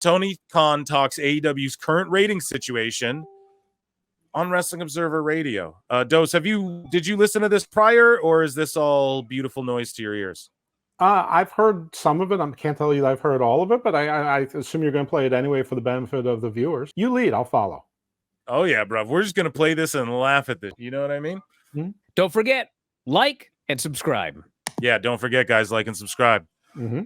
Tony Khan talks AEW's current rating situation on Wrestling Observer Radio. Dose, did you listen to this prior, or is this all beautiful noise to your ears? I've heard some of it. I can't tell you that I've heard all of it, but I assume you're going to play it anyway for the benefit of the viewers. You lead, I'll follow. Oh yeah, bro. We're just going to play this and laugh at this. You know what I mean? Mm-hmm. Don't forget, like and subscribe. Yeah, don't forget, guys, like and subscribe. Mm-hmm.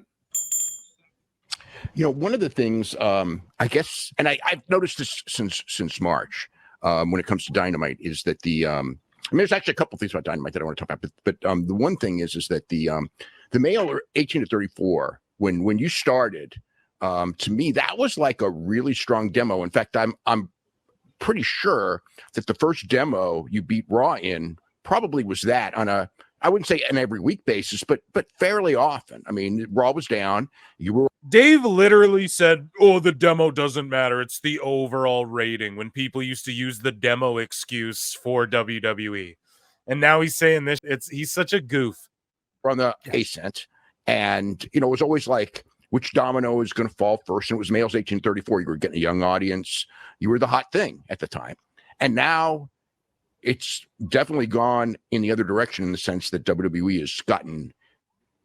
You know, one of the things, I guess, and I've noticed this since March, when it comes to Dynamite, is that I mean, there's actually a couple of things about Dynamite that I want to talk about, but the one thing is that the male 18 to 34, when you started, to me, that was like a really strong demo. In fact, I'm pretty sure that the first demo you beat Raw in probably was that on a, I wouldn't say an every week basis, but fairly often. I mean, Raw was down. Dave literally said, "Oh, the demo doesn't matter. It's the overall rating." When people used to use the demo excuse for WWE, and now he's saying this. He's such a goof. On the ascent, and it was always like, which domino is going to fall first? And it was males 18-34. You were getting a young audience. You were the hot thing at the time, and now it's definitely gone in the other direction in the sense that WWE has gotten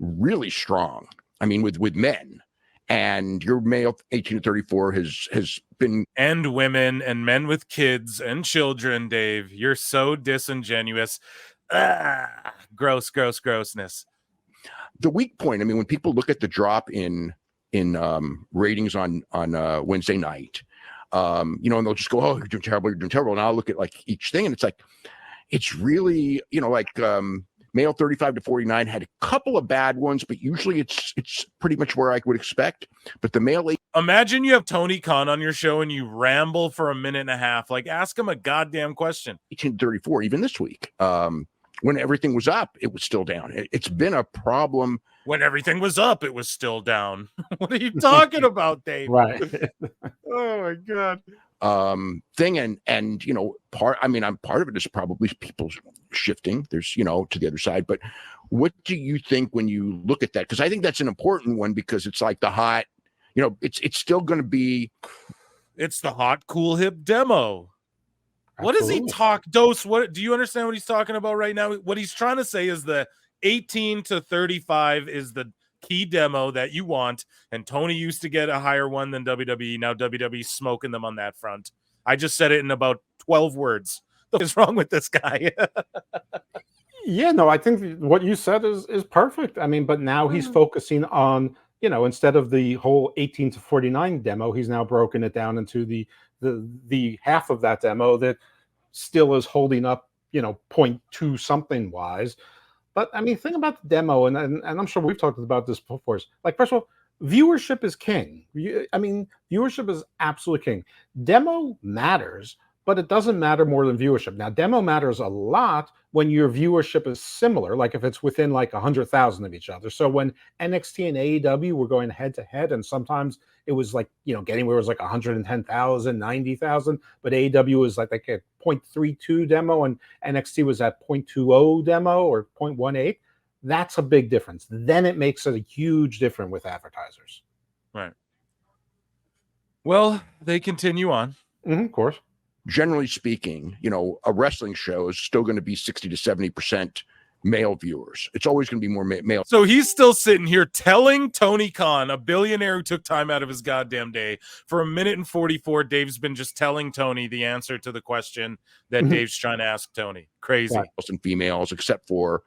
really strong. I mean, with men, and your male 18-34 has been, and women and men with kids and children. Dave, you're so disingenuous. Grossness. The weak point. I mean, when people look at the drop in ratings on Wednesday night, and they'll just go, "Oh, you're doing terrible. You're doing terrible." And I'll look at like each thing, and it's like, it's really, male 35 to 49 had a couple of bad ones, but usually it's pretty much where I would expect. But the male, imagine you have Tony Khan on your show and you ramble for a minute and a half. Like, ask him a goddamn question. 18-34, even this week, when everything was up, it was still down. It's been a problem. When everything was up, it was still down. What are you talking about, Dave? Right. Oh my god. Thing and part of it is probably people shifting. There's to the other side. But what do you think when you look at that? Because I think that's an important one, because it's like the hot. It's still going to be. It's the hot, cool, hip demo. What does he talk? Dose, what do you understand what he's talking about right now? What he's trying to say is the 18 to 35 is the key demo that you want, and Tony used to get a higher one than WWE. Now WWE's smoking them on that front. I just said it in about 12 words. What is wrong with this guy? Yeah, no, I think what you said is perfect. I mean, but now he's focusing on, instead of the whole 18 to 49 demo, he's now broken it down into the half of that demo that still is holding up, 0.2 something wise. But I mean, think about the demo, and I'm sure we've talked about this before. Like, first of all, viewership is king. Viewership is absolutely king. Demo matters, but it doesn't matter more than viewership. Now, demo matters a lot when your viewership is similar, like if it's within like 100,000 of each other. So when NXT and AEW were going head to head, and sometimes it was like, getting where it was like 110,000, 90,000, but AEW was like a 0.32 demo and NXT was at 0.20 demo or 0.18. That's a big difference. Then it makes it a huge difference with advertisers. Right. Well, they continue on. Mm-hmm, of course. Generally speaking, a wrestling show is still going to be 60 to 70% male viewers. It's always going to be more male. So he's still sitting here telling Tony Khan, a billionaire who took time out of his goddamn day, for 1:44. Dave's been just telling Tony the answer to the question that Dave's trying to ask Tony. Crazy. Males and females, except for,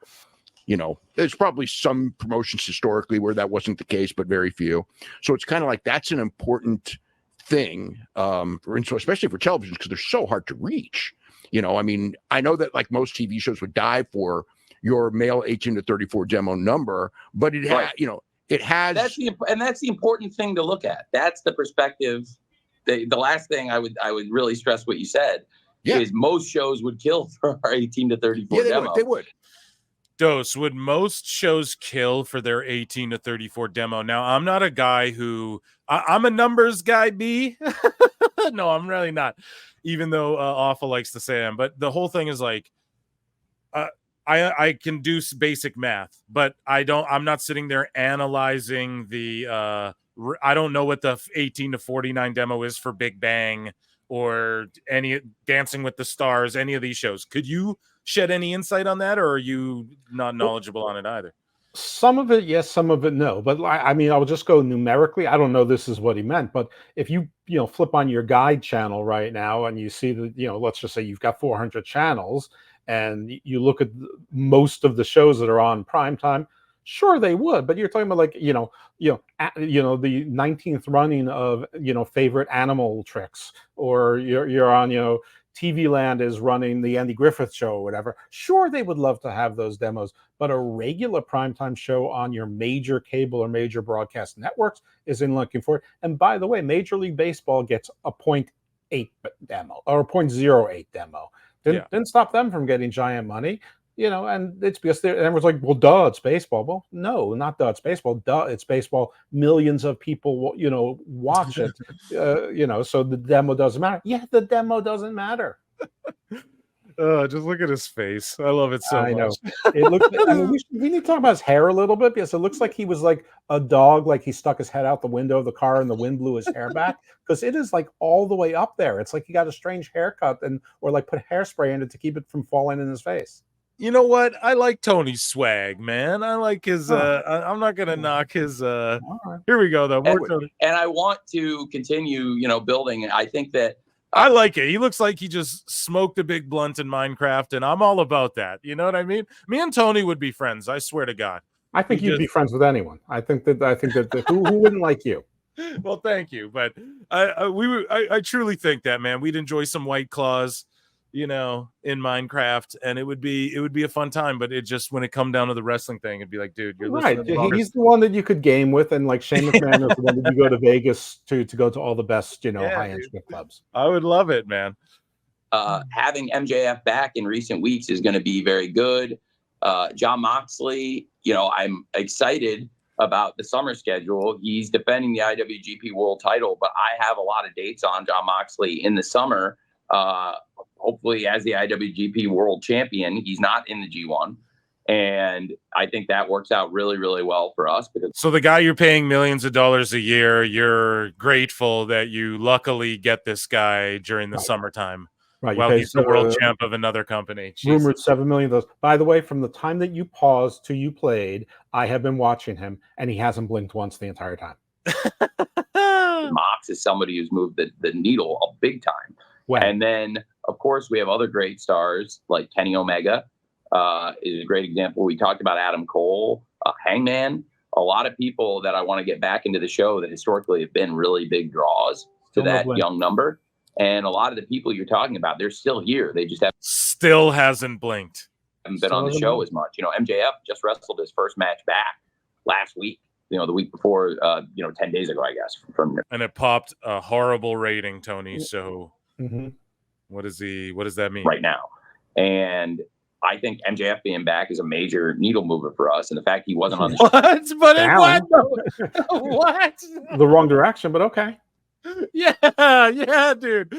there's probably some promotions historically where that wasn't the case, but very few. So it's kind of like that's an important thing, especially for television, because they're so hard to reach. I mean, I know that like most TV shows would die for your male 18 to 34 demo number, but it has, it has. That's the important thing to look at. That's the perspective. The last thing I would really stress what you said is most shows would kill for our 18 to 34 demo. They would. Dose, would most shows kill for their 18 to 34 demo? Now, I'm not a guy who I'm a numbers guy, B. No, I'm really not, even though Awful likes to say I am. But the whole thing is like, I can do basic math, but I'm not sitting there analyzing the I don't know what the 18 to 49 demo is for Big Bang or any Dancing with the Stars, any of these shows. Could you shed any insight on that, or are you not knowledgeable on it either? Some of it, yes, some of it, no. But I mean, I'll just go numerically. I don't know this is what he meant, but if you flip on your guide channel right now and you see that, let's just say you've got 400 channels and you look at most of the shows that are on primetime, sure they would. But you're talking about like, the 19th running of, favorite animal tricks, or you're on, TV Land is running the Andy Griffith Show or whatever. Sure, they would love to have those demos, but a regular primetime show on your major cable or major broadcast networks isn't looking for it. And by the way, Major League Baseball gets a 0.8 demo or a 0.08 demo. Didn't stop them from getting giant money. And it's because everyone's like, well, duh, it's baseball. Well, no, not duh, it's baseball. Duh, it's baseball. Millions of people, watch it. So the demo doesn't matter. Yeah, the demo doesn't matter. Just look at his face. I love it so much. I know. It looks. We need to talk about his hair a little bit, because it looks like he was like a dog, like he stuck his head out the window of the car and the wind blew his hair back, because it is like all the way up there. It's like he got a strange haircut or like put hairspray in it to keep it from falling in his face. You know what? I like Tony's swag, man. I like his I'm not gonna knock his Right. Here we go though. And I want to continue, building. I think that I like it. He looks like he just smoked a big blunt in Minecraft, and I'm all about that. You know what I mean? Me and Tony would be friends. I swear to God. I think you'd be friends with anyone. I think that who wouldn't like you? Well, thank you, but I truly think that, man, we'd enjoy some White Claws, in Minecraft, and it would be a fun time. But it just, when it come down to the wrestling thing, it'd be like, dude, you're right. He's the one that you could game with, and like Shane McMahon is the one that you go to Vegas to go to all the best, high-end strip clubs. I would love it, man. Having MJF back in recent weeks is going to be very good. Jon Moxley, I'm excited about the summer schedule. He's defending the IWGP World Title, but I have a lot of dates on Jon Moxley in the summer. Hopefully as the IWGP World Champion. He's not in the G1. And I think that works out really, really well for us. So the guy you're paying millions of dollars a year, you're grateful that you luckily get this guy during the summertime. Right. While he's the world champ of another company. Rumored 7 million of those. By the way, from the time that you paused to you played, I have been watching him, and he hasn't blinked once the entire time. Mox is somebody who's moved the needle a big time. Wow. And then, of course, we have other great stars like Kenny Omega is a great example. We talked about Adam Cole, Hangman, a lot of people that I want to get back into the show that historically have been really big draws to that young number. And a lot of the people you're talking about, they're still here. They just hasn't blinked. Haven't been on the show as much. MJF just wrestled his first match back last week. The week before, 10 days ago, I guess. And it popped a horrible rating, Tony. So what does that mean right now? And I think MJF being back is a major needle mover for us. And the fact he wasn't on the show. But what? The wrong direction, but okay. Yeah, dude.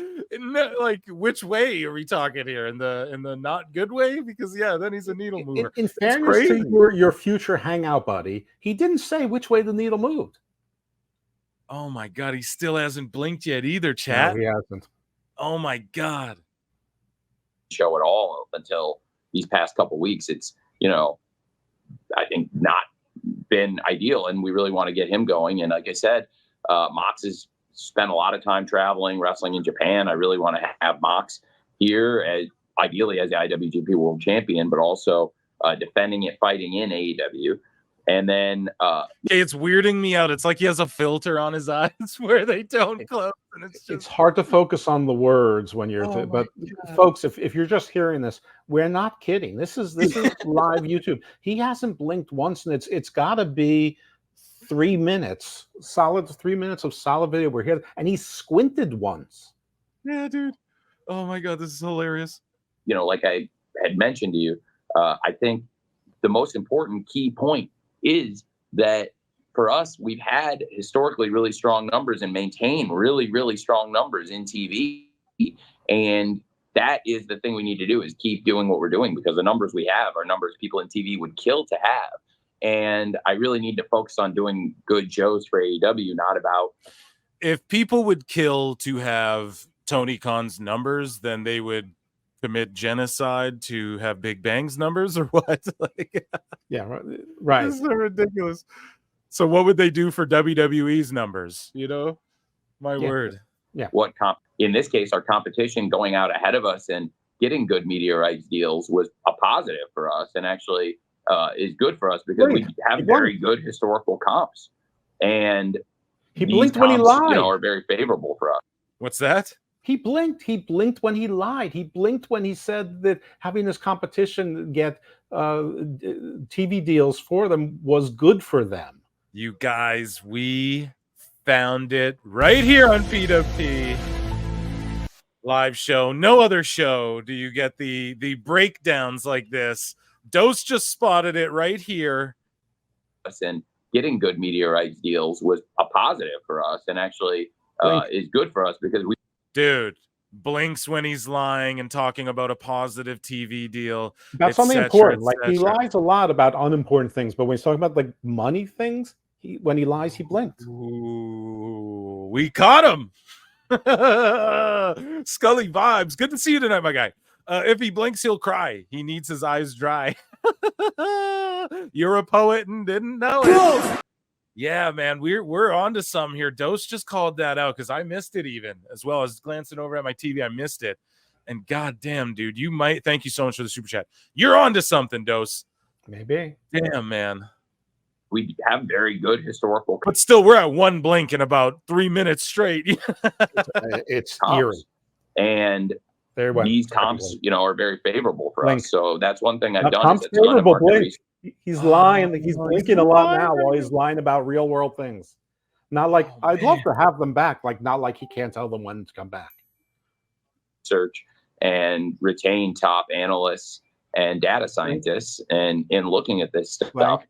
Like, which way are we talking here? In the not good way? Because then he's a needle mover. In fairness to your future hangout buddy, he didn't say which way the needle moved. Oh my God, he still hasn't blinked yet either, chat. No, he hasn't. Oh my God. Show at all until these past couple weeks. It's I think not been ideal, and we really want to get him going. And like I said, Mox has spent a lot of time traveling, wrestling in Japan. I really want to have Mox here, ideally as the IWGP World Champion, but also defending it, fighting in AEW. And then it's weirding me out. It's like he has a filter on his eyes where they don't close, and it's hard to focus on the words when you're. But folks, if you're just hearing this, we're not kidding. This is live YouTube. He hasn't blinked once, and it's got to be 3 minutes, solid 3 minutes of solid video. We're here, and he squinted once. Yeah, dude. Oh my God, this is hilarious. Like I had mentioned to you, I think the most important key point is that for us, we've had historically really strong numbers and maintain really, really strong numbers in TV. And that is the thing we need to do, is keep doing what we're doing, because the numbers we have are numbers people in TV would kill to have. And I really need to focus on doing good shows for AEW, not about. If people would kill to have Tony Khan's numbers, then they would commit genocide to have Big Bang's numbers, or what? Like, Yeah, right. this is so ridiculous. So what would they do for WWE's numbers? You know, my word. Yeah. In this case, our competition going out ahead of us and getting good media rights deals was a positive for us, and actually is good for us because we have very good historical comps, and he blinked when he lied. You know, are very favorable for us. What's that? He blinked. He blinked when he lied. He blinked when he said that having this competition get TV deals for them was good for them. You guys, we found it right here on PWT Live Show. No other show do you get the breakdowns like this. Dose just spotted it right here. And getting good media rights deals was a positive for us, and actually is good for us because we. Dude, blinks when he's lying and talking about a positive TV deal. That's something important. Like, he lies a lot about unimportant things, but when he's talking about like money things, when he lies, he blinked. Ooh, we caught him. Scully vibes. Good to see you tonight, my guy. If he blinks, he'll cry. He needs his eyes dry. You're a poet and didn't know it. Yeah, man, we're on to something here. Dose just called that out because I missed it even, as well as glancing over at my TV. I missed it. And goddamn, dude, you might. Thank you so much for the super chat. You're on to something, Dose. Maybe. Damn, man. We have very good historical. But still, we're at one blink in about 3 minutes straight. It's eerie. And these comps, you know, are very favorable for us. So that's one thing I've done. Is favorable blink. He's lying. He's blinking a lot now while he's lying about real world things. Not like I'd love to have them back. Like, not like he can't tell them when to come back. Search and retain top analysts and data scientists, and in looking at this stuff.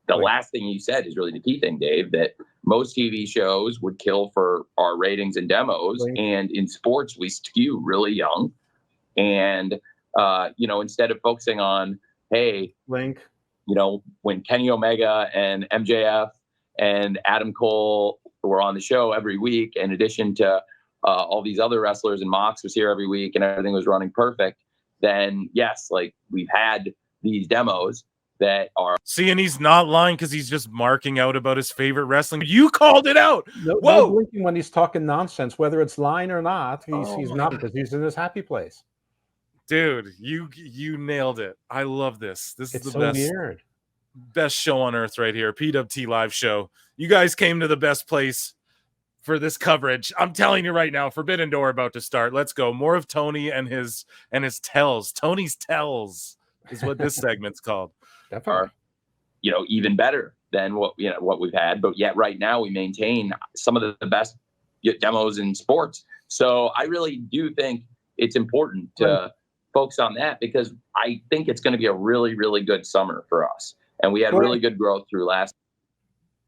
The last thing you said is really the key thing, Dave, that most TV shows would kill for our ratings and demos. And in sports, we skew really young. And, you know, instead of focusing on, hey, you know, when Kenny Omega and MJF and Adam Cole were on the show every week, in addition to all these other wrestlers, and Mox was here every week and everything was running perfect, then yes, like, we've had these demos that are. See, and he's not lying because he's just marking out about his favorite wrestling. You called it out. No blinking when he's talking nonsense, whether it's lying or not. He's not, because he's in his happy place. Dude, you nailed it. I love this. This is the so weird. Best show on earth right here. PWT Live Show. You guys came to the best place for this coverage. I'm telling you right now, Forbidden Door about to start. Let's go. More of Tony and his tells. Tony's tells is what this segment's called. Definitely. Are, you know, even better than what we've had, but yet right now we maintain some of the best demos in sports. So I really do think it's important to focus on that, because I think it's going to be a really, really good summer for us. And we had really good growth through last.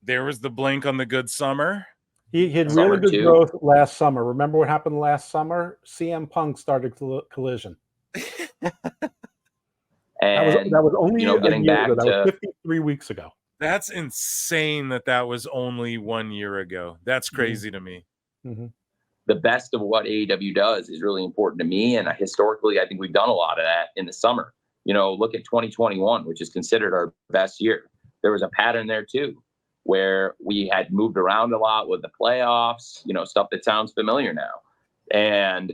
There was the blink on the good summer. He had really good growth last summer. Remember what happened last summer? CM Punk started Collision. And that was only getting back ago. That was 53 weeks ago. That's insane that was only 1 year ago. That's crazy to me. Mm-hmm. The best of what AEW does is really important to me. And historically, I think we've done a lot of that in the summer. You know, look at 2021, which is considered our best year. There was a pattern there too, where we had moved around a lot with the playoffs, you know, stuff that sounds familiar now. And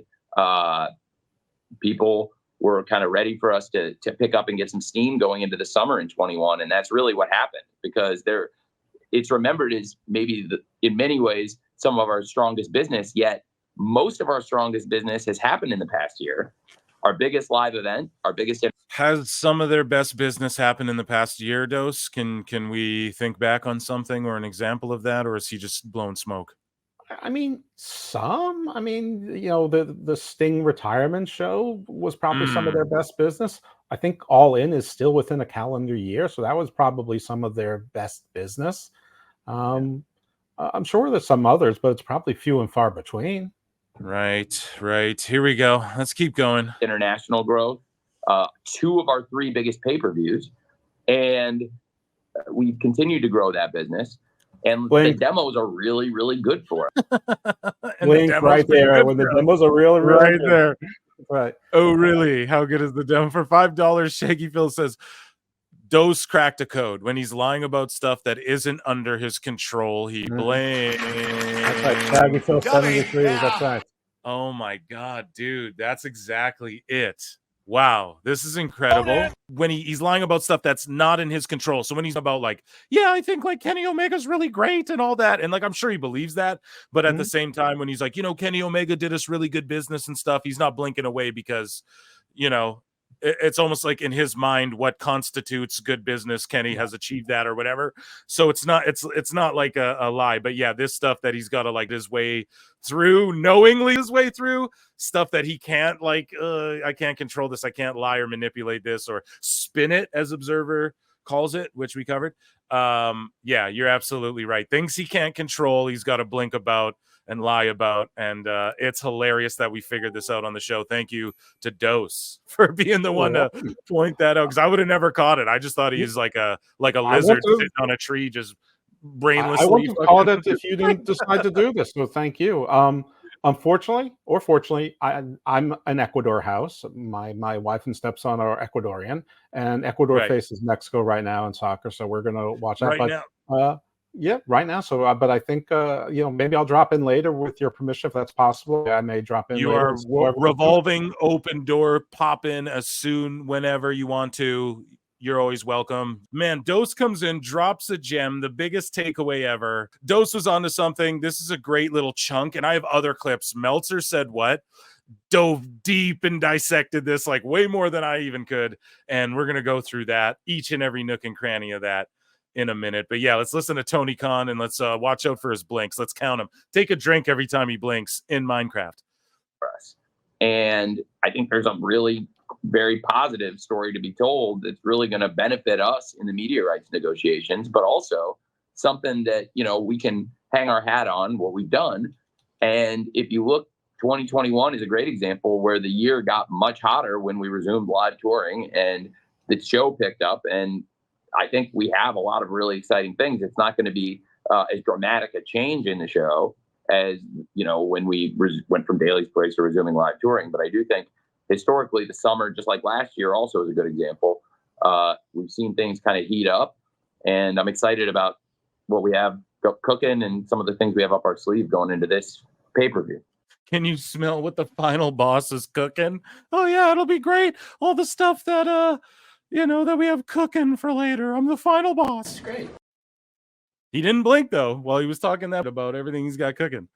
people were kind of ready for us to pick up and get some steam going into the summer in 21. And that's really what happened, because it's remembered as maybe in many ways some of our strongest business, yet most of our strongest business has happened in the past year. Our biggest live event, our biggest. Has some of their best business happened in the past year, Dose? Can we think back on something or an example of that, or is he just blowing smoke? I mean, some. I mean, you know, the Sting retirement show was probably some of their best business. I think All In is still within a calendar year, so that was probably some of their best business. I'm sure there's some others, but it's probably few and far between. Right. Here we go. Let's keep going. International growth, 2 of our 3 biggest pay-per-views, and we've continued to grow that business, and Blink. the demos are really, really good for it. And the Link demo's right been there. good When the for us. demos are really, really Right good. there. Right. Oh, really? How good is the demo? For $5, Shaggy Phil says, Dose cracked a code. When he's lying about stuff that isn't under his control, he blames. That's right. Shaggy Phil 73. That's right. Oh my God, dude. That's exactly it. Wow, this is incredible. When he's lying about stuff that's not in his control. So when he's about like, yeah, I think like Kenny Omega's really great and all that. And like, I'm sure he believes that. But at the same time, when he's like, Kenny Omega did us really good business and stuff, he's not blinking away because, it's almost like in his mind what constitutes good business. Kenny has achieved that or whatever. So it's not like a lie. But yeah, this stuff that he's got to like his way through, knowingly his way through, stuff that he can't like, I can't control this, I can't lie or manipulate this or spin it, as Observer calls it, which we covered. Yeah, you're absolutely right. Things he can't control, he's got to blink about and lie about, and it's hilarious that we figured this out on the show. Thank you to Dose for being the one to point that out, because I would have never caught it. I just thought he was like a lizard sitting on a tree just brainlessly. I wouldn't have called it if you didn't decide to do this, so thank you. Unfortunately or fortunately, I'm an Ecuador house. My wife and stepson are Ecuadorian, and Ecuador faces Mexico right now in soccer, so we're going to watch that. Now. Yeah, right now. So, but I think maybe I'll drop in later with your permission if that's possible. I may drop in. You later. are revolving open door. Pop in as soon whenever you want to. You're always welcome. Man, Dose comes in, drops a gem, the biggest takeaway ever. Dose was onto something. This is a great little chunk, and I have other clips. Meltzer said what? Dove deep and dissected this like way more than I even could, and we're going to go through that, each and every nook and cranny of that in a minute. But yeah, let's listen to Tony Khan, and let's watch out for his blinks. Let's count them. Take a drink every time he blinks in Minecraft. And I think there's a really very positive story to be told that's really going to benefit us in the media rights negotiations, but also something that, we can hang our hat on what we've done. And if you look, 2021 is a great example where the year got much hotter when we resumed live touring and the show picked up. And I think we have a lot of really exciting things. It's not going to be as dramatic a change in the show as, when we went from Daly's Place to resuming live touring. But I do think historically the summer, just like last year, also is a good example. We've seen things kind of heat up, and I'm excited about what we have cooking and some of the things we have up our sleeve going into this pay-per-view. Can you smell what the final boss is cooking? Oh yeah, it'll be great. All the stuff that that we have cooking for later. I'm the final boss. It's great. He didn't blink though while he was talking that about everything he's got cooking.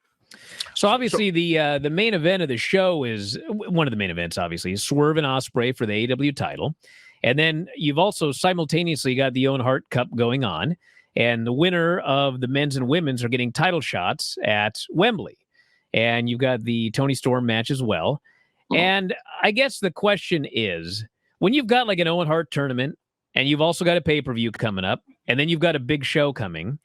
So obviously the main event of the show is one of the main events. Obviously, is Swerve and Ospreay for the AEW title, and then you've also simultaneously got the Owen Hart Cup going on, and the winner of the men's and women's are getting title shots at Wembley, and you've got the Tony Storm match as well. And I guess the question is, when you've got like an Owen Hart tournament, and you've also got a pay-per-view coming up, and then you've got a big show coming,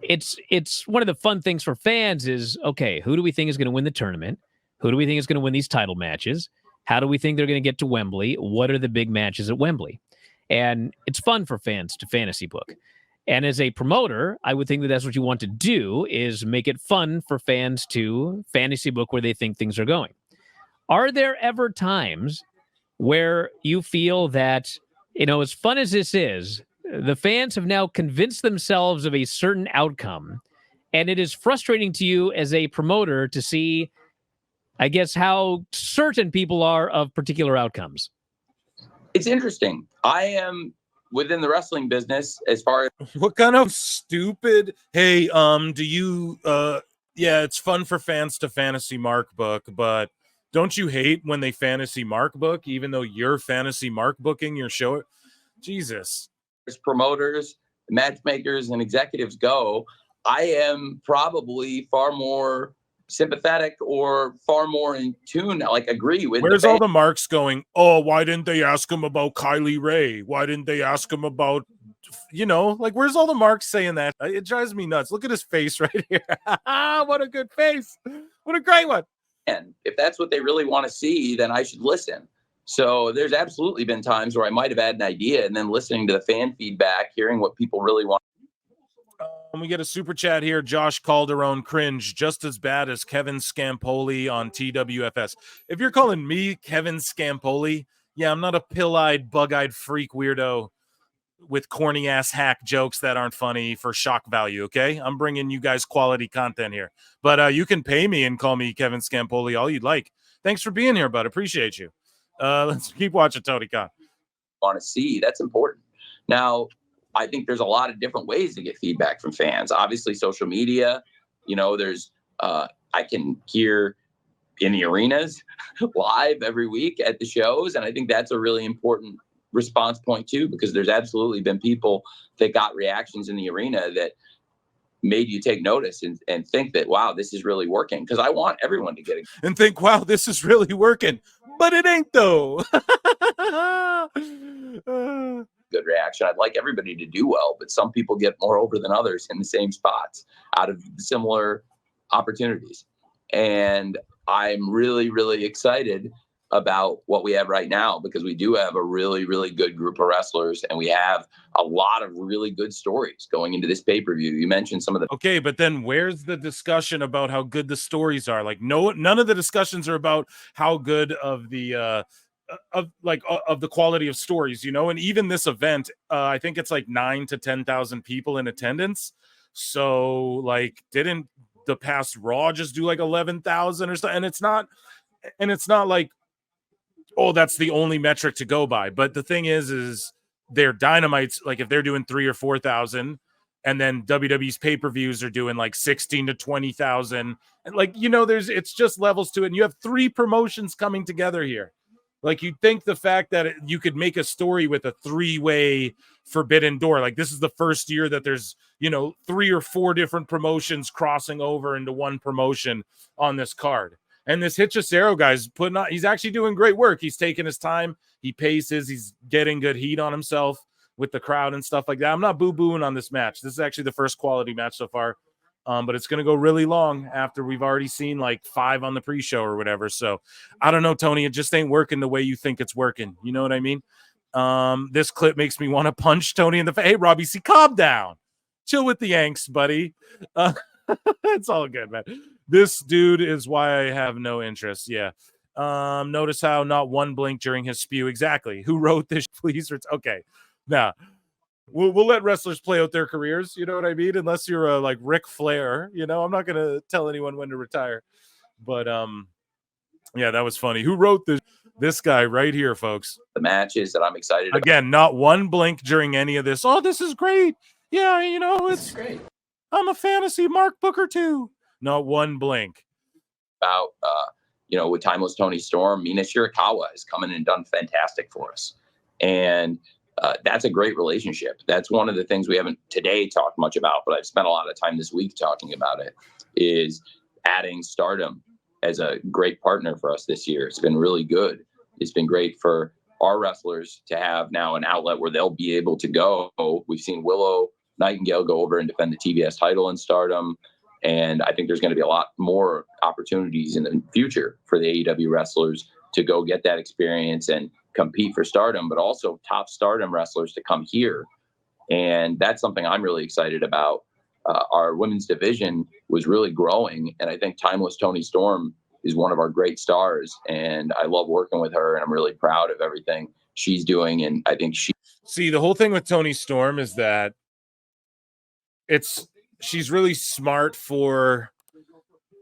it's one of the fun things for fans is, okay, who do we think is going to win the tournament? Who do we think is going to win these title matches? How do we think they're going to get to Wembley? What are the big matches at Wembley? And it's fun for fans to fantasy book. And as a promoter, I would think that that's what you want to do, is make it fun for fans to fantasy book where they think things are going. Are there ever times where you feel that, as fun as this is, the fans have now convinced themselves of a certain outcome, and it is frustrating to you as a promoter to see, I guess, how certain people are of particular outcomes? It's interesting. I am within the wrestling business as far as what kind of stupid, hey, do you, yeah, it's fun for fans to fantasy mark book, but don't you hate when they fantasy mark book, even though you're fantasy mark booking your show? Jesus. As promoters, matchmakers, and executives go, I am probably far more sympathetic or far more in tune, like agree with. Where's all the marks going? Oh, why didn't they ask him about Kylie Ray? Why didn't they ask him about, where's all the marks saying that? It drives me nuts. Look at his face right here. What a good face. What a great one. And if that's what they really want to see, then I should listen. So there's absolutely been times where I might have had an idea, and then listening to the fan feedback, hearing what people really want. We get a super chat here. Josh Calderon, cringe, just as bad as Kevin Scampoli on TWFS. If you're calling me Kevin Scampoli, yeah, I'm not a pill-eyed, bug-eyed freak weirdo with corny-ass hack jokes that aren't funny for shock value, okay? I'm bringing you guys quality content here. But you can pay me and call me Kevin Scampoli all you'd like. Thanks for being here, bud. Appreciate you. Let's keep watching Tony Khan. Want to see, that's important. Now, I think there's a lot of different ways to get feedback from fans. Obviously, social media, there's I can hear in the arenas live every week at the shows. And I think that's a really important response point too, because there's absolutely been people that got reactions in the arena that made you take notice and think that, wow, this is really working. Because I want everyone to get it. And think, wow, this is really working. But it ain't though. Good reaction. I'd like everybody to do well, but some people get more over than others in the same spots out of similar opportunities. And I'm really, really excited about what we have right now, because we do have a really, really good group of wrestlers, and we have a lot of really good stories going into this pay-per-view. You mentioned some of the okay, but then where's the discussion about how good the stories are? Like, none of the discussions are about how good of the of the quality of stories, and even this event, I think it's like 9,000 to 10,000 people in attendance. So like, didn't the past Raw just do like 11,000 or something? And it's not like, oh, that's the only metric to go by. But the thing is their Dynamites, like if they're doing 3,000 or 4,000, and then WWE's pay-per-views are doing like 16 to 20,000, and like, it's just levels to it. And you have 3 promotions coming together here. Like, you'd think the fact that you could make a story with a 3-way forbidden door, like this is the first year that there's 3 or 4 different promotions crossing over into one promotion on this card. And this Hechicero guy's he's actually doing great work. He's taking his time. He paces. He's getting good heat on himself with the crowd and stuff like that. I'm not boo-booing on this match. This is actually the first quality match so far. But it's going to go really long after we've already seen like 5 on the pre-show or whatever. So I don't know, Tony. It just ain't working the way you think it's working. You know what I mean? This clip makes me want to punch Tony in the face. Hey, Robbie, calm down. Chill with the angst, buddy. It's all good, man. This dude is why I have no interest. Yeah. Notice how not one blink during his spew. Exactly. Who wrote this? Please. Okay. Now, we'll let wrestlers play out their careers. You know what I mean? Unless you're like Ric Flair. I'm not going to tell anyone when to retire. But yeah, that was funny. Who wrote this? This guy right here, folks. The matches that I'm excited about. Again, not one blink during any of this. Oh, this is great. Yeah, it's great. I'm a fantasy Mark Booker too. Not one blink. About with Timeless Tony Storm, Mina Shirakawa has come in and done fantastic for us, and that's a great relationship. That's one of the things we haven't today talked much about, but I've spent a lot of time this week talking about it. Is adding Stardom as a great partner for us this year. It's been really good. It's been great for our wrestlers to have now an outlet where they'll be able to go. We've seen Willow Nightingale go over and defend the TBS title in Stardom. And I think there's going to be a lot more opportunities in the future for the AEW wrestlers to go get that experience and compete for Stardom, but also top Stardom wrestlers to come here. And that's something I'm really excited about. Our women's division was really growing, and I think Timeless Tony Storm is one of our great stars, and I love working with her, and I'm really proud of everything she's doing. And I think see, the whole thing with Tony Storm is that she's really smart for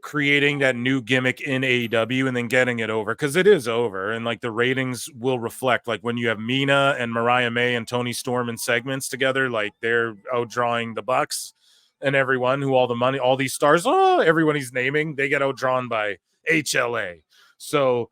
creating that new gimmick in AEW and then getting it over, because it is over, and like the ratings will reflect. Like when you have Mina and Mariah May and Tony Storm in segments together, like they're outdrawing the Bucks and everyone who all the money, all these stars, everyone he's naming, they get outdrawn by HLA. So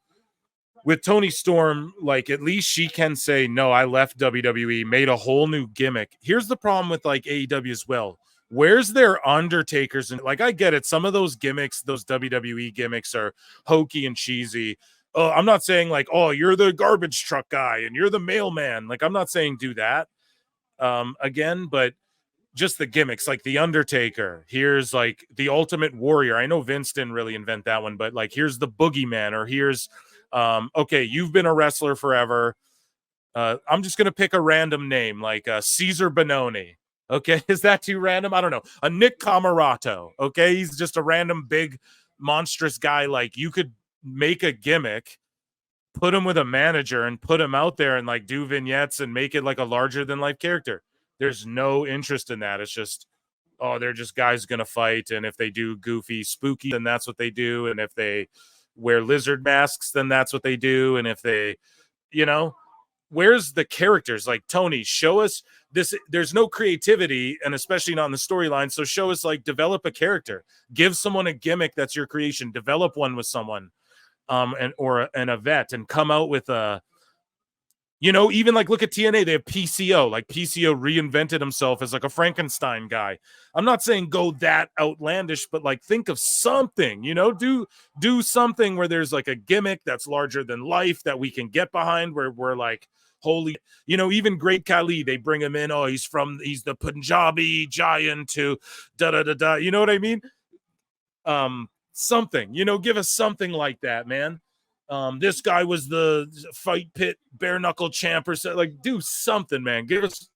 with Tony Storm, like at least she can say, no, I left WWE, made a whole new gimmick. Here's the problem with like AEW as well. Where's their Undertakers? And like, I get it. Some of those gimmicks, those WWE gimmicks are hokey and cheesy. I'm not saying like, oh, you're the garbage truck guy and you're the mailman. Like, I'm not saying do that again, but just the gimmicks, like the Undertaker. Here's like the Ultimate Warrior. I know Vince didn't really invent that one, but like here's the Boogeyman, or here's Okay, you've been a wrestler forever. I'm just gonna pick a random name like Caesar Bononi. Okay, is that too random? I don't know. A Nick Camarato. Okay, he's just a random big monstrous guy. Like, you could make a gimmick, put him with a manager, and put him out there and like do vignettes and make it like a larger than life character. There's no interest in that. It's just, oh, they're just guys gonna fight, and if they do goofy, spooky, then that's what they do, and if they wear lizard masks, then that's what they do, and if they, you know. Where's the characters? Like, Tony, show us this. There's no creativity, and especially not in the storyline. So show us, like, develop a character, give someone a gimmick that's your creation, develop one with someone, or a vet, and come out with a, even like, look at TNA, they have PCO. Like, PCO reinvented himself as like a Frankenstein guy. I'm not saying go that outlandish, but like, think of something, do something where there's like a gimmick that's larger than life that we can get behind, where we're like, holy, even Great Khali, they bring him in. Oh, he's the Punjabi giant to da. You know what I mean? Something, give us something like that, man. This guy was the fight pit bare knuckle champ, or so. Like, do something, man. Give us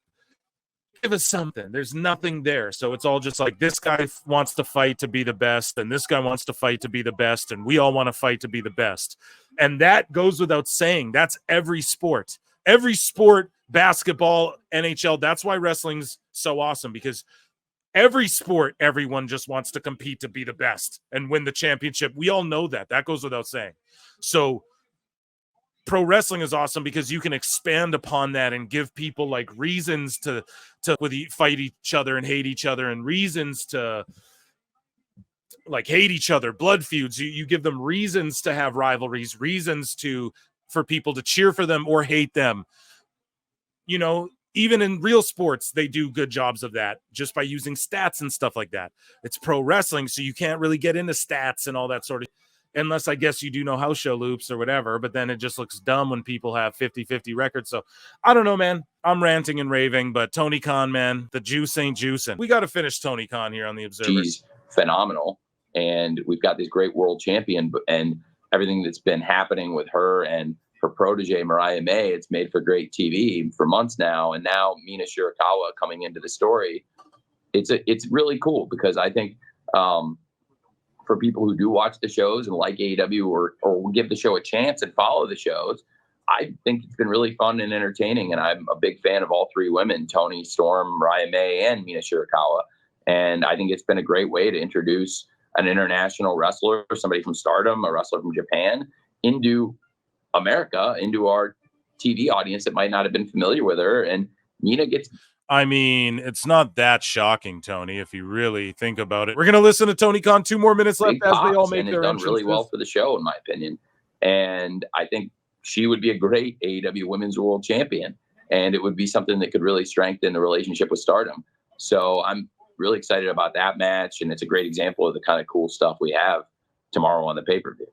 something. There's nothing there. So it's all just like, this guy wants to fight to be the best, and this guy wants to fight to be the best, and we all want to fight to be the best. And that goes without saying. That's every sport. Every sport, basketball, NHL. That's why wrestling's so awesome, because every sport, everyone just wants to compete to be the best and win the championship. We all know that. That goes without saying. So pro wrestling is awesome because you can expand upon that and give people like reasons to fight each other and hate each other, and reasons to like hate each other, blood feuds. You give them reasons to have rivalries, reasons for people to cheer for them or hate them. Even in real sports, they do good jobs of that just by using stats and stuff like that. It's pro wrestling, so you can't really get into stats and all that sort of, unless I guess you do know house show loops or whatever, but then it just looks dumb when people have 50-50 records. So I don't know, man. I'm ranting and raving, but Tony Khan, man, the juice ain't juicing. We got to finish Tony Khan here on the Observer. She's phenomenal. And we've got this great world champion, and everything that's been happening with her and her protege, Mariah May, it's made for great TV for months now. And now Mina Shirakawa coming into the story. It's really cool, because I think for people who do watch the shows and like AEW or give the show a chance and follow the shows, I think it's been really fun and entertaining. And I'm a big fan of all three women, Toni Storm, Mariah May, and Mina Shirakawa. And I think it's been a great way to introduce an international wrestler, somebody from Stardom, a wrestler from Japan, into America, into our TV audience that might not have been familiar with her. And Mina gets... I mean, it's not that shocking, Tony, if you really think about it. We're going to listen to Tony Khan. 2 more minutes left as they all make their done really well for the show, in my opinion. And I think she would be a great AEW Women's World Champion. And it would be something that could really strengthen the relationship with Stardom. So I'm really excited about that match. And it's a great example of the kind of cool stuff we have tomorrow on the pay-per-view.